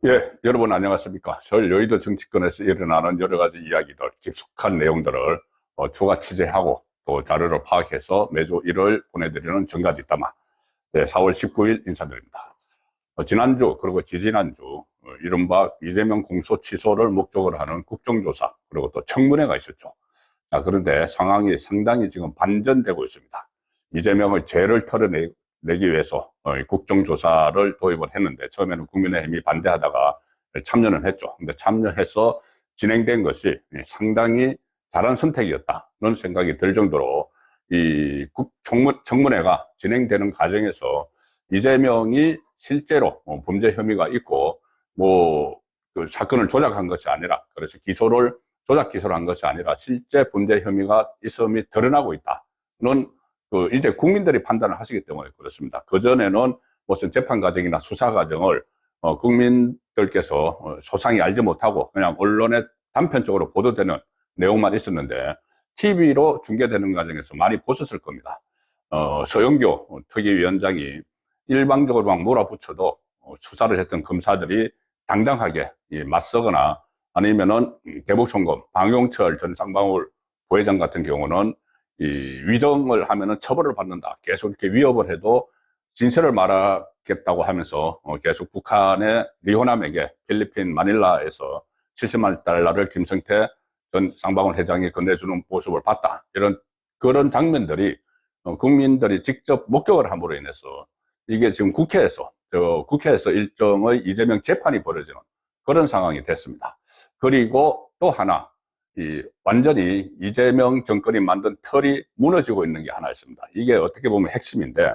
예, 여러분 안녕하십니까. 서울 여의도 정치권에서 일어나는 여러 가지 이야기들, 깊숙한 내용들을 추가 취재하고 또 자료를 파악해서 매주 일요일 보내드리는 정가뒷담화 4월 19일 인사드립니다. 지난주 그리고 지지난주 이른바 이재명 공소 취소를 목적으로 하는 국정조사 그리고 또 청문회가 있었죠. 자, 그런데 상황이 상당히 지금 반전되고 있습니다. 이재명의 죄를 털어내기 위해서 국정조사를 도입을 했는데 처음에는 국민의힘이 반대하다가 참여는 했죠. 근데 참여해서 진행된 것이 상당히 잘한 선택이었다는 생각이 들 정도로 이 청문회가 진행되는 과정에서 이재명이 실제로 범죄 혐의가 있고 그 사건을 조작한 것이 아니라, 그래서 조작 기소를 한 것이 아니라 실제 범죄 혐의가 있음이 드러나고 있다는 이제 국민들이 판단을 하시기 때문에 그렇습니다. 그전에는 무슨 재판 과정이나 수사 과정을 국민들께서 소상히 알지 못하고 그냥 언론에 단편적으로 보도되는 내용만 있었는데 TV로 중계되는 과정에서 많이 보셨을 겁니다. 서영교 특위위원장이 일방적으로 막 몰아붙여도 수사를 했던 검사들이 당당하게 맞서거나, 아니면은 대북송금 방용철 전 쌍방울 부회장 같은 경우는 위정을 하면은 처벌을 받는다, 계속 이렇게 위협을 해도 진실을 말하겠다고 하면서 계속 북한의 리호남에게 필리핀 마닐라에서 70만 달러를 김성태 전 쌍방울 회장이 건네주는 모습을 봤다, 그런 장면들이 국민들이 직접 목격을 함으로 인해서 이게 지금 국회에서 일정의 이재명 재판이 벌어지는 그런 상황이 됐습니다. 그리고 또 하나, 완전히 이재명 정권이 만든 틀이 무너지고 있는 게 하나 있습니다. 이게 어떻게 보면 핵심인데,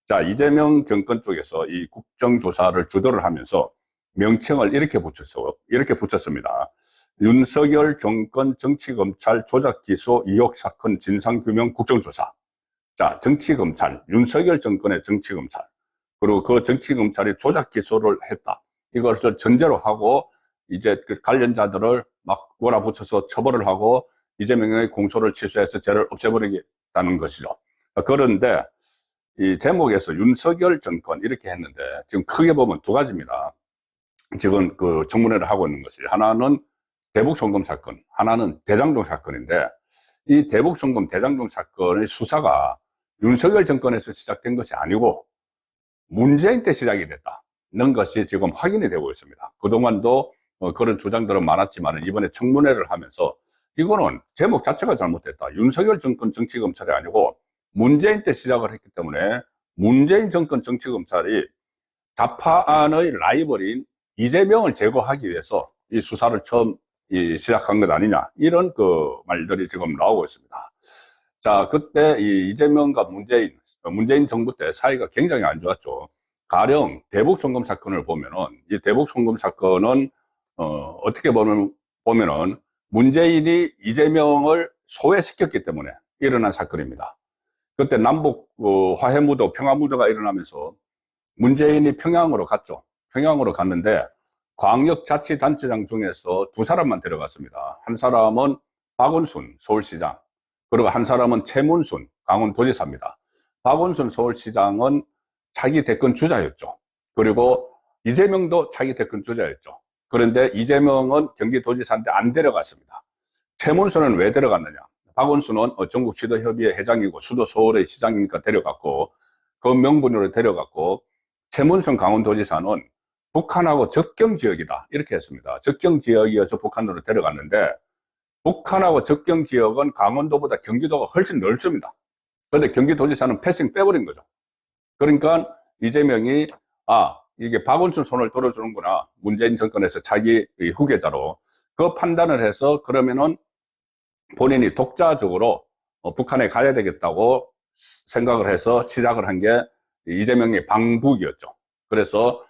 자, 이재명 정권 쪽에서 이 국정조사를 주도를 하면서 명칭을 이렇게 붙였습니다. 윤석열 정권 정치검찰 조작기소 의혹 사건 진상규명 국정조사. 자, 정치검찰, 윤석열 정권의 정치검찰, 그리고 그 정치검찰이 조작기소를 했다, 이것을 전제로 하고 이제 그 관련자들을 막 몰아붙여서 처벌을 하고 이재명의 공소를 취소해서 죄를 없애버리겠다는 것이죠. 그런데 이 제목에서 윤석열 정권 이렇게 했는데 지금 크게 보면 두 가지입니다. 지금 그 청문회를 하고 있는 것이, 하나는 대북송금 사건, 하나는 대장동 사건인데, 이 대북송금 대장동 사건의 수사가 윤석열 정권에서 시작된 것이 아니고 문재인 때 시작이 됐다는 것이 지금 확인이 되고 있습니다. 그동안도 그런 주장들은 많았지만 이번에 청문회를 하면서 이거는 제목 자체가 잘못됐다, 윤석열 정권 정치검찰이 아니고 문재인 때 시작을 했기 때문에 문재인 정권 정치검찰이 좌파안의 라이벌인 이재명을 제거하기 위해서 이 수사를 처음 시작한 것 아니냐, 이런 그 말들이 지금 나오고 있습니다. 자, 그때 이 이재명과 문재인 정부 때 사이가 굉장히 안 좋았죠. 가령 대북송금 사건을 보면은, 이 대북송금 사건은 어떻게 보면은 문재인이 이재명을 소외시켰기 때문에 일어난 사건입니다. 그때 남북 화해무도 평화무도가 일어나면서 문재인이 평양으로 갔죠. 평양으로 갔는데 광역자치단체장 중에서 두 사람만 데려갔습니다. 한 사람은 박원순 서울시장, 그리고 한 사람은 최문순 강원도지사입니다. 박원순 서울시장은 차기 대권 주자였죠. 그리고 이재명도 차기 대권 주자였죠. 그런데 이재명은 경기도지사인데 안 데려갔습니다. 최문순은 왜 데려갔느냐? 박원순은 전국시도협의회 회장이고 수도 서울의 시장이니까 데려갔고, 그 명분으로 데려갔고, 최문순 강원도지사는 북한하고 접경 지역이다, 이렇게 했습니다. 접경 지역이어서 북한으로 데려갔는데, 북한하고 접경 지역은 강원도보다 경기도가 훨씬 넓습니다. 그런데 경기도지사는 패싱 빼버린 거죠. 그러니까 이재명이 이게 박원순 손을 들어주는구나, 문재인 정권에서 자기 후계자로, 그 판단을 해서 그러면은 본인이 독자적으로 북한에 가야 되겠다고 생각을 해서 시작을 한 게 이재명의 방북이었죠. 그래서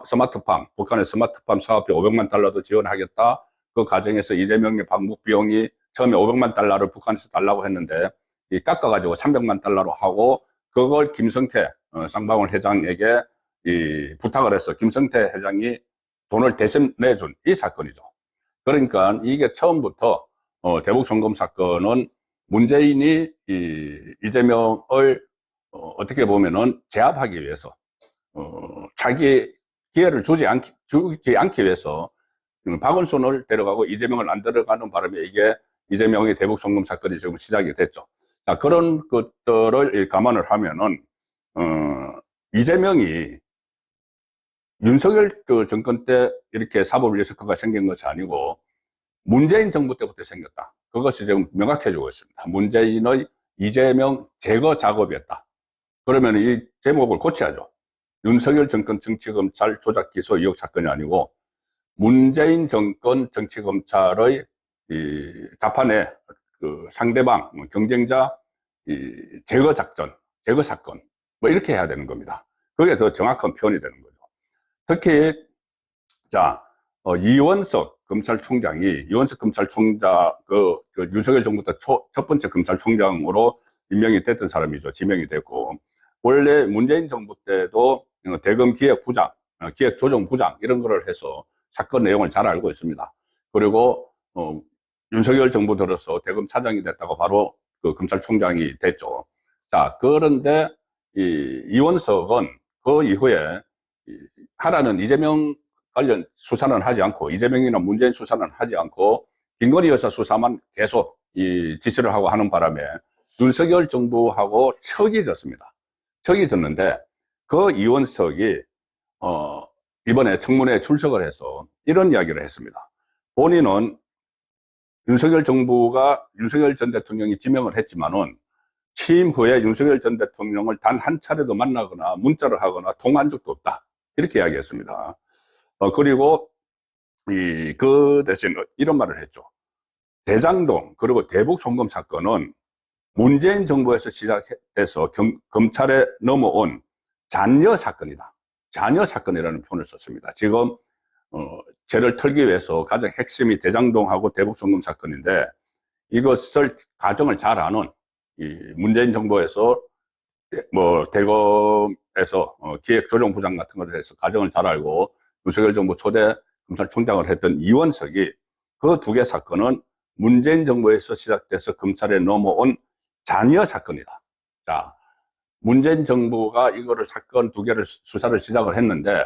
스마트팜, 북한의 스마트팜 사업비 500만 달러도 지원하겠다, 그 과정에서 이재명의 방북 비용이 처음에 500만 달러를 북한에서 달라고 했는데 깎아가지고 300만 달러로 하고, 그걸 김성태 쌍방울 회장에게 부탁을 해서 김성태 회장이 돈을 대신 내준 이 사건이죠. 그러니까 이게 처음부터 대북송금 사건은 문재인이 이재명을 어떻게 보면은 제압하기 위해서 자기 기회를 주지 않기 위해서 박원순을 데려가고 이재명을 안 데려가는 바람에 이게 이재명의 대북 송금 사건이 지금 시작이 됐죠. 자, 그런 것들을 감안을 하면은, 이재명이 윤석열 그 정권 때 이렇게 사법 리스크가 생긴 것이 아니고 문재인 정부 때부터 생겼다. 그것이 지금 명확해지고 있습니다. 문재인의 이재명 제거 작업이었다. 그러면 이 제목을 고쳐야죠. 윤석열 정권 정치검찰 조작 기소 의혹 사건이 아니고 문재인 정권 정치검찰의 이 자판의 그 상대방 경쟁자 제거 작전, 제거 사건 뭐 이렇게 해야 되는 겁니다. 그게 더 정확한 표현이 되는 거죠. 특히 자 이원석 검찰총장이 이원석 검찰총장 그 윤석열 정부 때 첫 번째 검찰총장으로 임명이 됐던 사람이죠. 지명이 됐고 원래 문재인 정부 때도 대검 기획부장, 기획조정부장 이런 거를 해서 사건 내용을 잘 알고 있습니다. 그리고 윤석열 정부 들어서 대검 차장이 됐다고 바로 그 검찰총장이 됐죠. 자, 그런데 이원석은 그 이후에 하라는 이재명 관련 수사는 하지 않고 이재명이나 문재인 수사는 하지 않고 김건희 여사 수사만 계속 지시를 하고 하는 바람에 윤석열 정부하고 척이 졌습니다. 척이 졌는데 그 이원석이 이번에 청문회에 출석을 해서 이런 이야기를 했습니다. 본인은 윤석열 정부가 윤석열 전 대통령이 지명을 했지만은 취임 후에 윤석열 전 대통령을 단 한 차례도 만나거나 문자를 하거나 통화한 적도 없다. 이렇게 이야기했습니다. 그리고 그 대신 이런 말을 했죠. 대장동 그리고 대북 송금 사건은 문재인 정부에서 시작돼서 검찰에 넘어온 잔여 사건이다. 잔여 사건이라는 표현을 썼습니다. 지금 죄를 털기 위해서 가장 핵심이 대장동하고 대북 송금 사건인데 이것을 가정을 잘 아는 문재인 정부에서 뭐 대검에서 기획조정부장 같은 것을 해서 가정을 잘 알고 윤석열 정부 초대 검찰총장을 했던 이원석이 그 두 개 사건은 문재인 정부에서 시작돼서 검찰에 넘어온 잔여 사건이다. 자, 문재인 정부가 이거를 사건 두 개를 수사를 시작을 했는데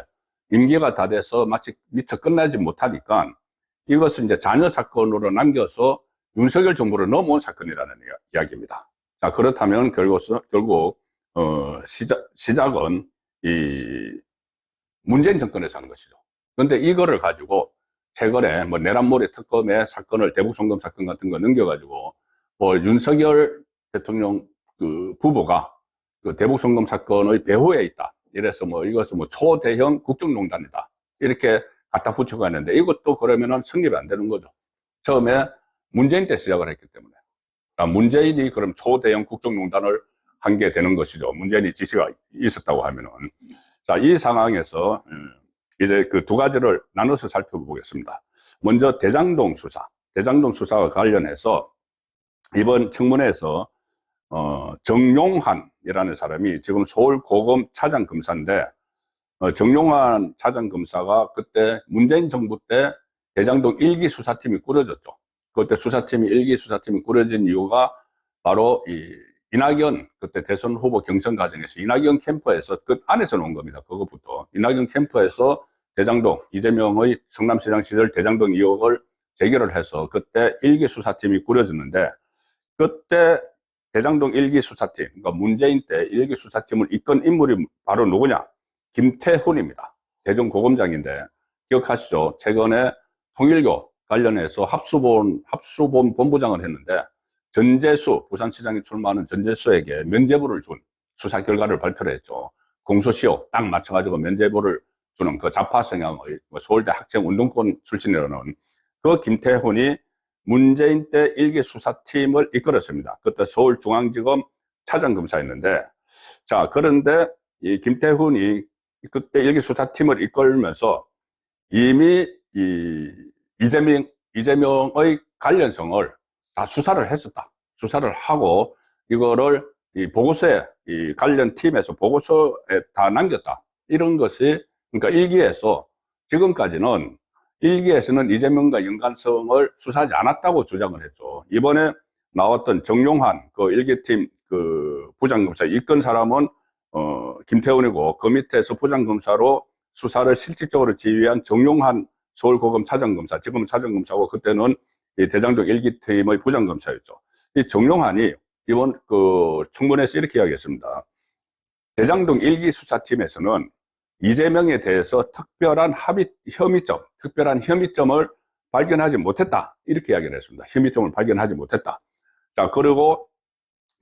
임기가 다 돼서 마치 미처 끝나지 못하니까 이것을 이제 잔여 사건으로 남겨서 윤석열 정부를 넘어온 사건이라는 이야기입니다. 자, 그렇다면 결국 시작은 문재인 정권에서 한 것이죠. 그런데 이거를 가지고 최근에 뭐 내란몰이 특검의 사건을 대북 송금 사건 같은 거 넘겨가지고 뭐 윤석열 대통령 그 부부가 그 대북 송금 사건의 배후에 있다. 이래서 뭐 이것은 뭐 초대형 국정농단이다. 이렇게 갖다 붙이고 했는데 이것도 그러면은 성립이 안 되는 거죠. 처음에 문재인 때 시작을 했기 때문에. 문재인이 그럼 초대형 국정농단을 한 게 되는 것이죠. 문재인이 지시가 있었다고 하면은. 자, 이 상황에서 이제 그 두 가지를 나눠서 살펴보겠습니다. 먼저 대장동 수사. 대장동 수사와 관련해서 이번 청문회에서 정용환이라는 사람이 지금 서울고검 차장검사인데 정용환 차장검사가 그때 문재인 정부 때 대장동 1기 수사팀이 꾸려졌죠. 그때 수사팀이 1기 수사팀이 꾸려진 이유가 바로 이낙연 그때 대선 후보 경선 과정에서 이낙연 캠프에서 그 안에서 나온 겁니다. 그것부터 이낙연 캠프에서 대장동 이재명의 성남시장 시절 대장동 의혹을 제기를 해서 그때 1기 수사팀이 꾸려졌는데 그때 대장동 1기 수사팀 그러니까 문재인 때 1기 수사팀을 이끈 인물이 바로 누구냐? 김태훈입니다. 대전고검장인데 기억하시죠? 최근에 통일교 관련해서 합수본 본부장을 했는데 전재수 부산시장에 출마하는 전재수에게 면죄부를 준 수사 결과를 발표를 했죠. 공소시효 딱 맞춰가지고 면죄부를 주는 그 좌파 성향의 서울대 학생 운동권 출신이라는 그 김태훈이 문재인 때 1기 수사팀을 이끌었습니다. 그때 서울중앙지검 차장검사였는데 자 그런데 이 김태훈이 그때 1기 수사팀을 이끌면서 이미 이재명의 관련성을 다 수사를 했었다. 수사를 하고 이거를 이 보고서에 이 관련 팀에서 보고서에 다 남겼다. 이런 것이 그러니까 1기에서 지금까지는 1기에서는 이재명과 연관성을 수사하지 않았다고 주장을 했죠. 이번에 나왔던 정용환 그 1기팀 그 부장검사 이끈 사람은 김태훈이고 그 밑에서 부장검사로 수사를 실질적으로 지휘한 정용한 서울고검 차장검사, 지금은 차장검사고 그때는 이 대장동 1기팀의 부장검사였죠. 이 정용한이 이번 그 청문회에서 이렇게 이야기했습니다. 대장동 1기 수사팀에서는 이재명에 대해서 특별한 혐의점을 발견하지 못했다. 이렇게 이야기를 했습니다. 혐의점을 발견하지 못했다. 자, 그리고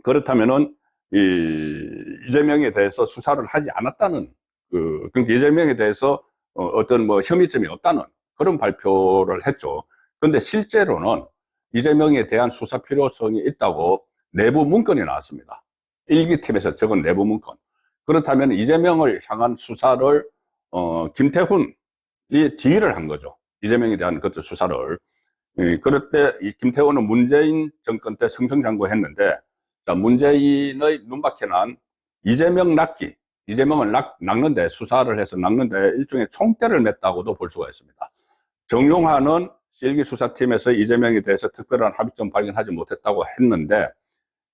그렇다면은 이재명에 대해서 수사를 하지 않았다는 그러니까 이재명에 대해서 어떤 뭐 혐의점이 없다는 그런 발표를 했죠. 그런데 실제로는 이재명에 대한 수사 필요성이 있다고 내부 문건이 나왔습니다. 1기팀에서 적은 내부 문건. 그렇다면 이재명을 향한 수사를 김태훈이 지휘를 한 거죠. 이재명에 대한 그것도 수사를. 그럴 때 이 김태훈은 문재인 정권 때 승승장구했는데, 자, 문재인의 눈밖에 난 이재명을 낚는데, 수사를 해서 낚는데 일종의 총대를 맸다고도 볼 수가 있습니다. 정용환은 1기 수사팀에서 이재명에 대해서 특별한 합의점 발견하지 못했다고 했는데,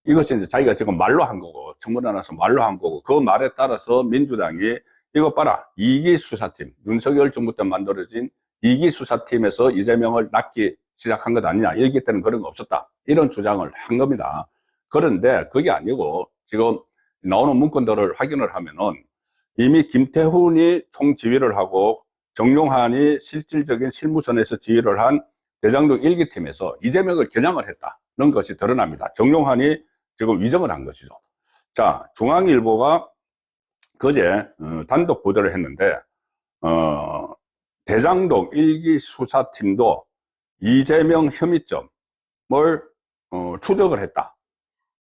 이것이 이제 자기가 지금 말로 한 거고, 청문회 나서 말로 한 거고, 그 말에 따라서 민주당이 이거 봐라, 2기 수사팀, 윤석열 정부 때 만들어진 2기 수사팀에서 이재명을 낚기 시작한 것 아니냐. 1기 때는 그런 거 없었다. 이런 주장을 한 겁니다. 그런데 그게 아니고 지금 나오는 문건들을 확인을 하면은 이미 김태훈이 총지휘를 하고 정용환이 실질적인 실무선에서 지휘를 한 대장동 1기 팀에서 이재명을 겨냥을 했다는 것이 드러납니다. 정용환이 지금 위정을 한 것이죠. 자, 중앙일보가 그제 단독 보도를 했는데 대장동 1기 수사팀도 이재명 혐의점을 추적을 했다.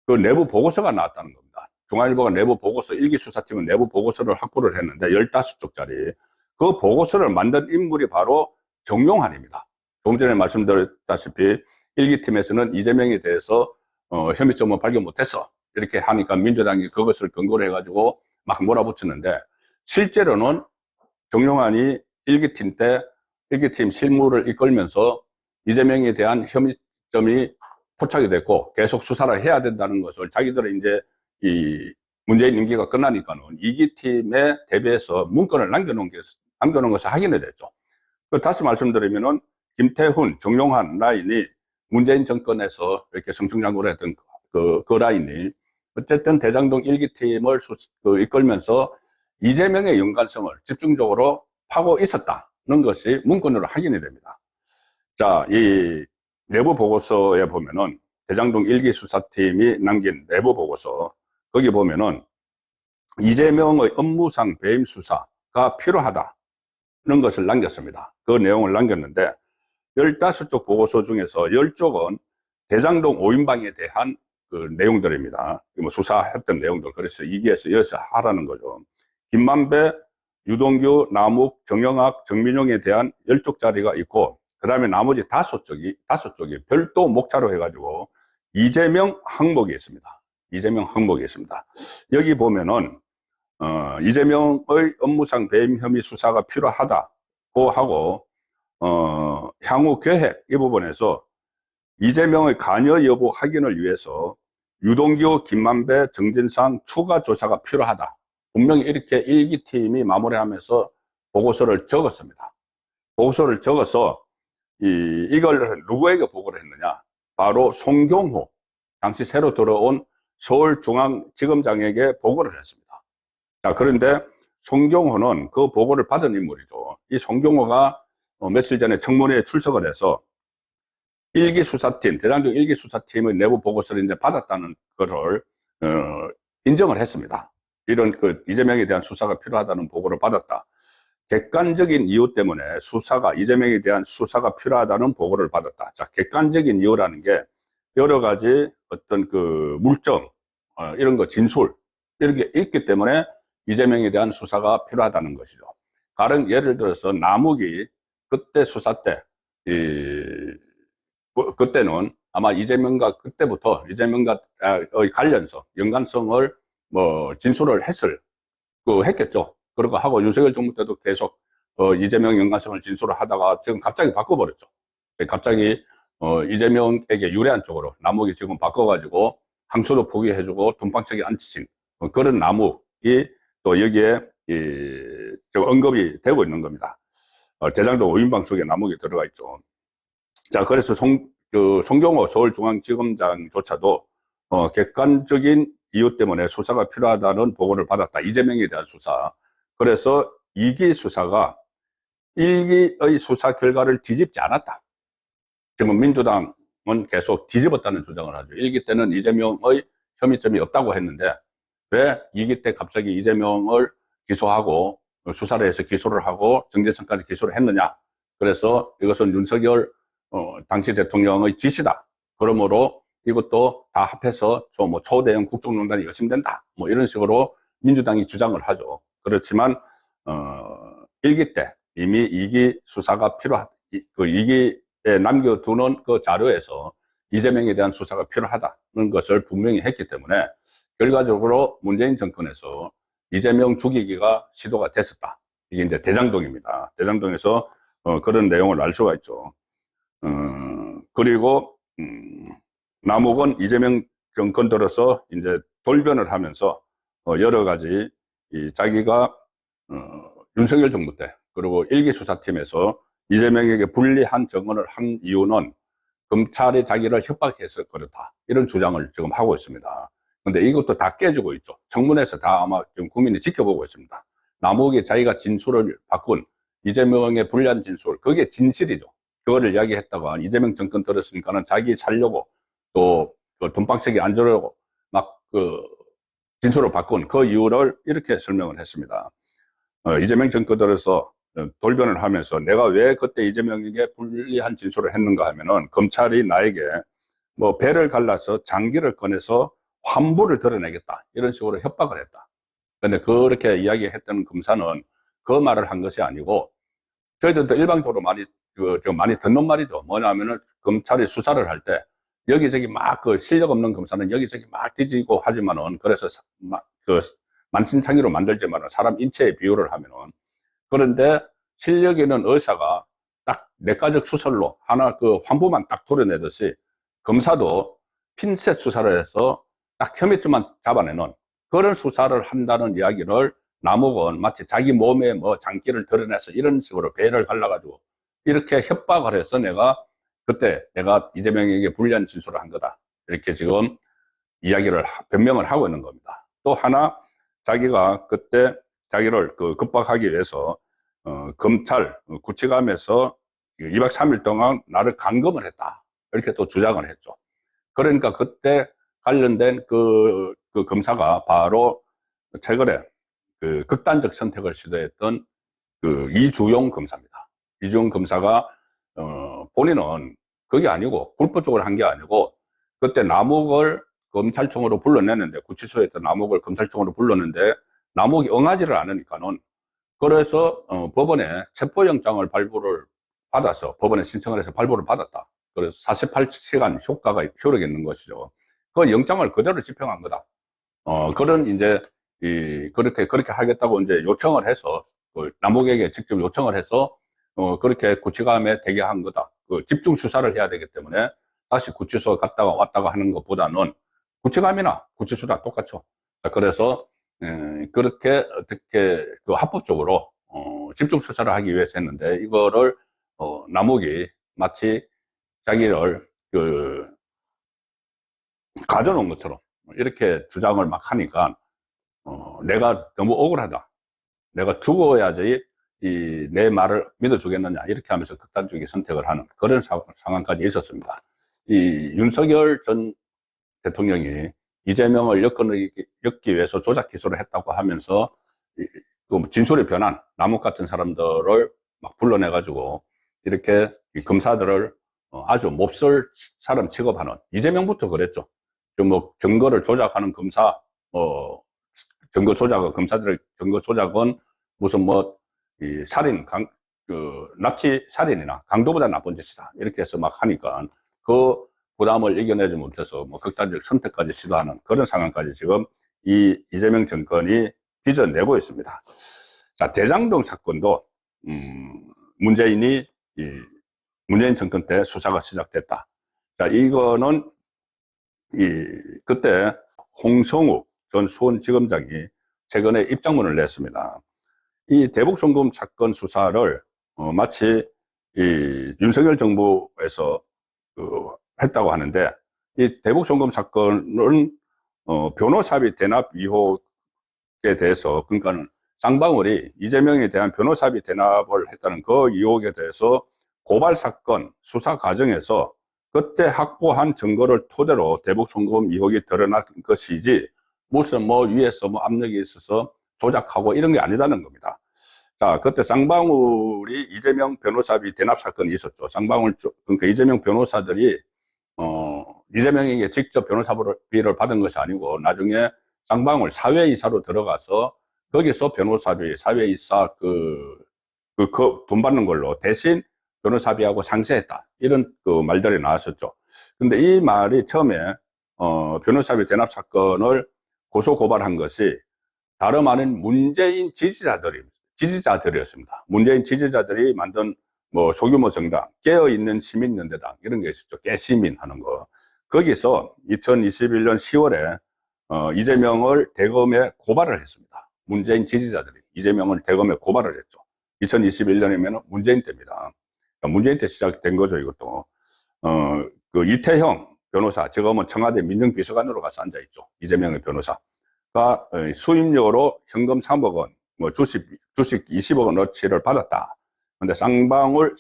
그 내부 보고서가 나왔다는 겁니다. 중앙일보가 내부 보고서, 1기 수사팀은 내부 보고서를 확보를 했는데 15쪽짜리. 그 보고서를 만든 인물이 바로 정용환입니다. 조금 전에 말씀드렸다시피 1기 팀에서는 이재명에 대해서 혐의점을 발견 못했어. 이렇게 하니까 민주당이 그것을 근거로 해가지고 막 몰아붙였는데, 실제로는 정용환이 1기 팀 실무를 이끌면서 이재명에 대한 혐의점이 포착이 됐고 계속 수사를 해야 된다는 것을 자기들은 이제 이 문재인 임기가 끝나니까는 2기 팀에 대비해서 문건을 남겨놓은 것을 확인이 됐죠. 다시 말씀드리면은 김태훈, 정용환 라인이 문재인 정권에서 이렇게 승승장구를 했던 그 라인이 어쨌든 대장동 1기 팀을 이끌면서 이재명의 연관성을 집중적으로 파고 있었다는 것이 문건으로 확인이 됩니다. 자, 이 내부 보고서에 보면은 대장동 1기 수사팀이 남긴 내부 보고서, 거기 보면은 이재명의 업무상 배임 수사가 필요하다는 것을 남겼습니다. 그 내용을 남겼는데 15쪽 보고서 중에서 10쪽은 대장동 5인방에 대한 그 내용들입니다. 뭐 수사했던 내용들. 그래서 2기에서 이어서 하라는 거죠. 김만배, 유동규, 남욱, 정영학, 정민용에 대한 10쪽짜리가 있고, 그 다음에 나머지 5쪽이 별도 목차로 해가지고 이재명 항목이 있습니다. 이재명 항목이 있습니다. 여기 보면은 이재명의 업무상 배임 혐의 수사가 필요하다고 하고 향후 계획 이 부분에서 이재명의 관여 여부 확인을 위해서 유동규, 김만배, 정진상 추가 조사가 필요하다. 분명히 이렇게 1기 팀이 마무리하면서 보고서를 적었습니다. 보고서를 적어서 이걸 누구에게 보고를 했느냐? 바로 송경호, 당시 새로 들어온 서울중앙지검장에게 보고를 했습니다. 자, 그런데 송경호는 그 보고를 받은 인물이죠. 이 송경호가 며칠 전에 청문회에 출석을 해서 1기 수사팀, 대장동 1기 수사팀의 내부 보고서를 이제 받았다는 것을 인정을 했습니다. 이런 이재명에 대한 수사가 필요하다는 보고를 받았다. 객관적인 이유 때문에 이재명에 대한 수사가 필요하다는 보고를 받았다. 자, 객관적인 이유라는 게 여러 가지 어떤 그 물증, 이런 거 진술, 이런 게 있기 때문에 이재명에 대한 수사가 필요하다는 것이죠. 다른 예를 들어서 남욱이 그때 수사 때, 그때는 아마 그때부터 이재명과의 연관성을 진술을 했겠죠. 그러고 하고 윤석열 정부 때도 계속 이재명 연관성을 진술을 하다가 지금 갑자기 바꿔버렸죠. 갑자기 이재명에게 유리한 쪽으로 남욱이 지금 바꿔가지고 항소도 포기해주고 돈방책에 앉히신 그런 남욱이 또 여기에 좀 언급이 되고 있는 겁니다. 대장동 5인방 속에 남욱이 들어가 있죠. 자, 그래서 송경호 서울중앙지검장조차도 객관적인 이유 때문에 수사가 필요하다는 보고를 받았다. 이재명에 대한 수사. 그래서 2기 수사가 1기의 수사 결과를 뒤집지 않았다. 지금 민주당은 계속 뒤집었다는 주장을 하죠. 1기 때는 이재명의 혐의점이 없다고 했는데 왜 2기 때 갑자기 이재명을 기소하고 수사를 해서 기소를 하고 정재천까지 기소를 했느냐. 그래서 이것은 윤석열 당시 대통령의 지시다. 그러므로 이것도 다 합해서 초대형 국정농단이 의심된다. 뭐 이런 식으로 민주당이 주장을 하죠. 그렇지만 1기 때 이미 2기 수사가 필요하다. 그 2기에 남겨두는 그 자료에서 이재명에 대한 수사가 필요하다는 것을 분명히 했기 때문에 결과적으로 문재인 정권에서 이재명 죽이기가 시도가 됐었다. 이게 이제 대장동입니다. 대장동에서 그런 내용을 알 수가 있죠. 그리고 남욱은 이재명 정권 들어서 이제 돌변을 하면서 여러 가지 자기가 윤석열 정부 때 그리고 1기 수사팀에서 이재명에게 불리한 증언을 한 이유는 검찰이 자기를 협박해서 그렇다. 이런 주장을 지금 하고 있습니다. 근데 이것도 다 깨지고 있죠. 청문회에서 다 아마 지금 국민이 지켜보고 있습니다. 남욱이 자기가 진술을 바꾼 이재명의 불리한 진술, 그게 진실이죠. 그거를 이야기했다가 이재명 정권 들었으니까는 자기 살려고 또 돈방석에 앉으려고 막 진술을 바꾼 그 이유를 이렇게 설명을 했습니다. 이재명 정권 들어서 돌변을 하면서 내가 왜 그때 이재명에게 불리한 진술을 했는가 하면은 검찰이 나에게 뭐 배를 갈라서 장기를 꺼내서 환부를 드러내겠다 이런 식으로 협박을 했다. 근데 그렇게 이야기했던 검사는 그 말을 한 것이 아니고 저희들도 일방적으로 많이 많이 듣는 말이죠. 뭐냐면은 검찰이 수사를 할 때 여기저기 막 실력 없는 검사는 여기저기 막 뒤지고 하지만은 그래서 막 만신창이로 만들지만은 사람 인체의 비유를 하면은 그런데 실력 있는 의사가 딱 내과적 수술로 하나 환부만 딱 도려내듯이 검사도 핀셋 수사를 해서 딱 혐의점만 잡아내는 그런 수사를 한다는 이야기를 남욱은 마치 자기 몸에 뭐 장기를 드러내서 이런 식으로 배를 갈라가지고 이렇게 협박을 해서 그때 내가 이재명에게 불리한 진술을 한 거다. 이렇게 지금 변명을 하고 있는 겁니다. 또 하나 자기가 그때 자기를 급박하기 위해서 검찰 구치감에서 2박 3일 동안 나를 감금을 했다. 이렇게 또 주장을 했죠. 그러니까 그때 관련된 그 검사가 바로 최근에 극단적 선택을 시도했던 이주용 검사입니다. 이주용 검사가 본인은 그게 아니고 불법적으로 한 게 아니고 그때 남욱을 검찰청으로 불러내는데 구치소에 있던 남욱을 검찰청으로 불렀는데 남욱이 응하지를 않으니까는 그래서 법원에 체포영장을 발부를 받아서 법원에 신청을 해서 발부를 받았다. 그래서 48시간 효력이 있는 것이죠. 그 영장을 그대로 집행한 거다. 그런 이제 그렇게 하겠다고 이제 요청을 해서 남욱에게 직접 요청을 해서 그렇게 구치감에 대기한 거다. 집중 수사를 해야 되기 때문에 다시 구치소 갔다가 왔다가 하는 것보다는 구치감이나 구치소나 똑같죠. 그래서 그렇게 어떻게 합법적으로 집중 수사를 하기 위해서 했는데 이거를 남욱이 마치 자기를 가져놓은 것처럼 이렇게 주장을 막 하니까 내가 너무 억울하다. 내가 죽어야지 내 말을 믿어주겠느냐 이렇게 하면서 극단적인 선택을 하는 그런 상황까지 있었습니다. 윤석열 전 대통령이 이재명을 엮기 위해서 조작 기소를 했다고 하면서 진술이 변한 남욱 같은 사람들을 막 불러내가지고 이렇게 검사들을 아주 몹쓸 사람 취급하는 이재명부터 그랬죠. 증거를 조작하는 검사, 검사들의 증거 조작은 무슨 살인, 납치 살인이나 강도보다 나쁜 짓이다. 이렇게 해서 막 하니까 그 부담을 이겨내지 못해서 극단적 선택까지 시도하는 그런 상황까지 지금 이재명 정권이 빚어내고 있습니다. 자, 대장동 사건도, 문재인 정권 때 수사가 시작됐다. 자, 이거는 그때 홍성욱 전 수원지검장이 최근에 입장문을 냈습니다. 이 대북송금 사건 수사를 마치 이 윤석열 정부에서 했다고 하는데, 이 대북송금 사건은 변호사비 대납 의혹에 대해서, 그러니까는 쌍방울이 이재명에 대한 변호사비 대납을 했다는 그 의혹에 대해서 고발 사건 수사 과정에서 그때 확보한 증거를 토대로 대북송금 의혹이 드러난 것이지, 무슨 뭐 위에서 뭐 압력이 있어서 조작하고 이런 게 아니다는 겁니다. 자, 그때 쌍방울이 이재명 변호사비 대납 사건이 있었죠. 쌍방울 그러니까 이재명 변호사들이 이재명에게 직접 변호사비를 받은 것이 아니고, 나중에 쌍방울 사회이사로 들어가서 거기서 변호사비, 사회이사 돈 받는 걸로 대신 변호사비하고 상쇄했다, 이런 말들이 나왔었죠. 근데 이 말이 처음에 변호사비 대납 사건을 고소 고발한 것이 다름 아닌 문재인 지지자들이었습니다. 문재인 지지자들이 만든 뭐 소규모 정당, 깨어있는 시민연대당 이런 게 있었죠. 깨시민 하는 거. 거기서 2021년 10월에 이재명을 대검에 고발을 했습니다. 문재인 지지자들이 이재명을 대검에 고발을 했죠. 2021년이면 문재인 때입니다. 그러니까 문재인 때 시작된 거죠, 이것도. 그 이태형 변호사, 지금은 청와대 민정비서관으로 가서 앉아있죠. 이재명의 변호사가 수임료로 현금 3억 원, 뭐 주식 20억 원어치를 받았다. 근데 쌍방울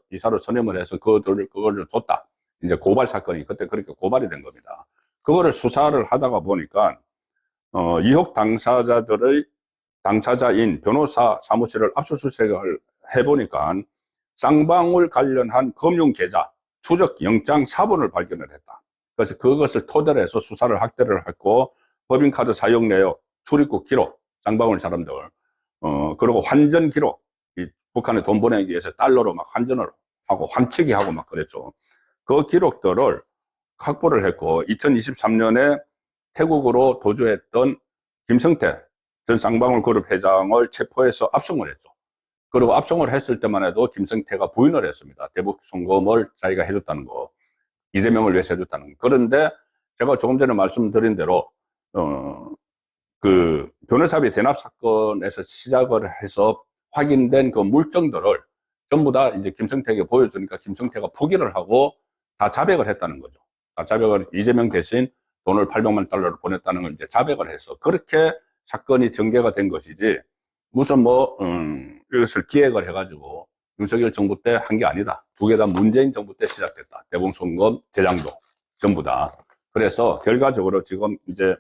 이사로 선임을 해서 그거를 줬다. 이제 고발 사건이 그때 그렇게 고발이 된 겁니다. 그거를 수사를 하다가 보니까, 의혹 당사자인 변호사 사무실을 압수수색을 해보니까 쌍방울 관련한 금융계좌 추적 영장 사본을 발견을 했다. 그래서 그것을 토대로 해서 수사를 확대를 했고, 법인카드 사용 내역, 출입국 기록, 쌍방울 사람들, 그리고 환전 기록, 이 북한에 돈 보내기 위해서 달러로 막 환전을 하고 환치기 하고 막 그랬죠. 그 기록들을 확보를 했고, 2023년에 태국으로 도주했던 김성태 전 쌍방울 그룹 회장을 체포해서 압송을 했죠. 그리고 압송을 했을 때만 해도 김성태가 부인을 했습니다. 대북 송금을 자기가 해줬다는 거, 이재명을 위해서 해줬다는 거. 그런데 제가 조금 전에 말씀드린 대로 그 변호사비 대납 사건에서 시작을 해서 확인된 그 물증들을 전부 다 이제 김성태에게 보여주니까 김성태가 포기를 하고 다 자백을 했다는 거죠. 다 자백을, 이재명 대신 돈을 800만 달러를 보냈다는 걸 이제 자백을 해서 그렇게 사건이 전개가 된 것이지, 무슨 뭐 이것을 기획을 해가지고 윤석열 정부 때 한 게 아니다. 두 개 다 문재인 정부 때 시작됐다. 대북송금 대장도 전부 다. 그래서 결과적으로 지금 이제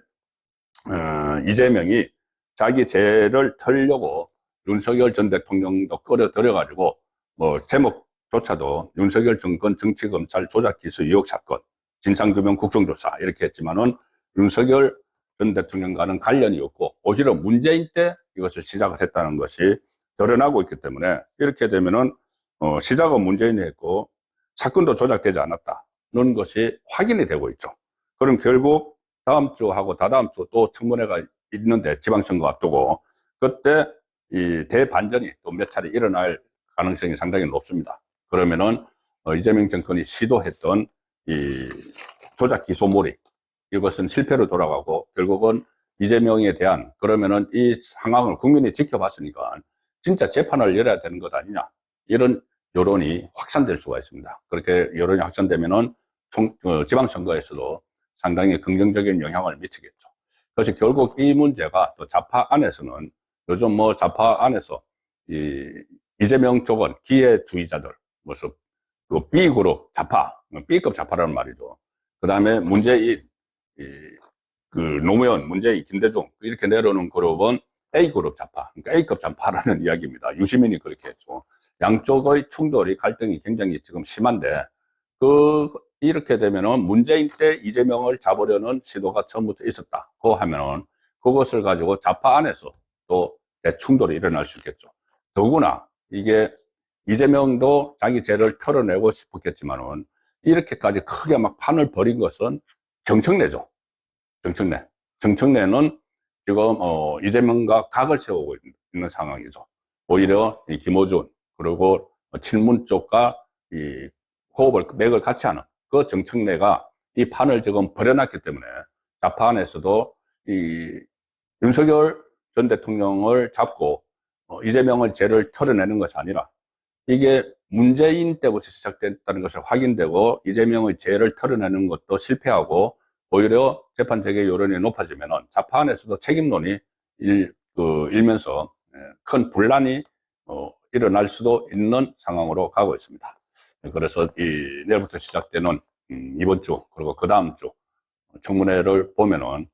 이재명이 자기 죄를 털려고 윤석열 전 대통령도 끌어들여가지고, 뭐 제목조차도 윤석열 정권 정치검찰 조작기수 의혹 사건, 진상규명 국정조사 이렇게 했지만은 윤석열 전 대통령과는 관련이 없고, 오히려 문재인 때 이것을 시작을 했다는 것이 드러나고 있기 때문에, 이렇게 되면은 시작은 문재인이 했고 사건도 조작되지 않았다는 것이 확인이 되고 있죠. 그럼 결국 다음 주하고 다다음 주 또 청문회가 있는데, 지방선거 앞두고, 그때 이 대반전이 또 몇 차례 일어날 가능성이 상당히 높습니다. 그러면은 이재명 정권이 시도했던 이 조작 기소몰이, 이것은 실패로 돌아가고, 결국은 이재명에 대한, 그러면은 이 상황을 국민이 지켜봤으니까 진짜 재판을 열어야 되는 것 아니냐, 이런 여론이 확산될 수가 있습니다. 그렇게 여론이 확산되면은 지방선거에서도 상당히 긍정적인 영향을 미치겠죠. 그래서 결국 이 문제가 또 좌파 안에서는, 요즘 뭐 좌파 안에서 이재명 쪽은 기회주의자들, 무슨 그 B그룹 좌파, B급 좌파라는 말이죠. 그 다음에 문재인, 그 노무현, 문재인, 김대중 이렇게 내려오는 그룹은 A그룹 좌파, 그러니까 A급 좌파라는 이야기입니다. 유시민이 그렇게 했죠. 양쪽의 충돌이, 갈등이 굉장히 지금 심한데, 이렇게 되면은 문재인 때 이재명을 잡으려는 시도가 처음부터 있었다고 하면은, 그것을 가지고 좌파 안에서 또 대충돌이 일어날 수 있겠죠. 더구나 이게 이재명도 자기 죄를 털어내고 싶었겠지만은, 이렇게까지 크게 막 판을 벌인 것은 정청래죠. 정청래는 지금 이재명과 각을 세우고 있는 상황이죠. 오히려 이 김어준, 그리고 친문 쪽과 이 맥을 같이 하는 그 정청래가 이 판을 지금 벌여놨기 때문에, 좌파 안에서도 이 윤석열 전 대통령을 잡고 이재명의 죄를 털어내는 것이 아니라 이게 문재인 때부터 시작됐다는 것을 확인되고 이재명의 죄를 털어내는 것도 실패하고 오히려 재판 재개 여론이 높아지면 좌파 안에서도 책임론이 일면서 큰 분란이 일어날 수도 있는 상황으로 가고 있습니다. 그래서 내일부터 시작되는 이번 주 그리고 그 다음 주 청문회를 보면은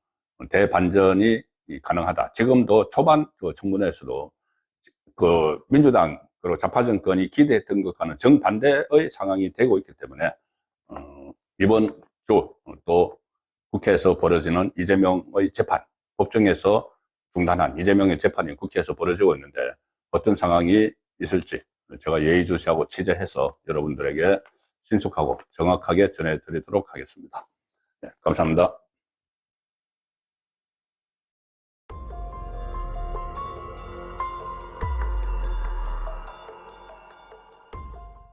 대반전이 가능하다. 지금도 초반 청문회에서도 그 민주당 그리고 좌파 정권이 기대했던 것과는 정반대의 상황이 되고 있기 때문에 이번 주 또 국회에서 벌어지는 이재명의 재판, 법정에서 중단한 이재명의 재판이 국회에서 벌어지고 있는데 어떤 상황이 있을지 제가 예의주시하고 취재해서 여러분들에게 신속하고 정확하게 전해드리도록 하겠습니다. 네, 감사합니다.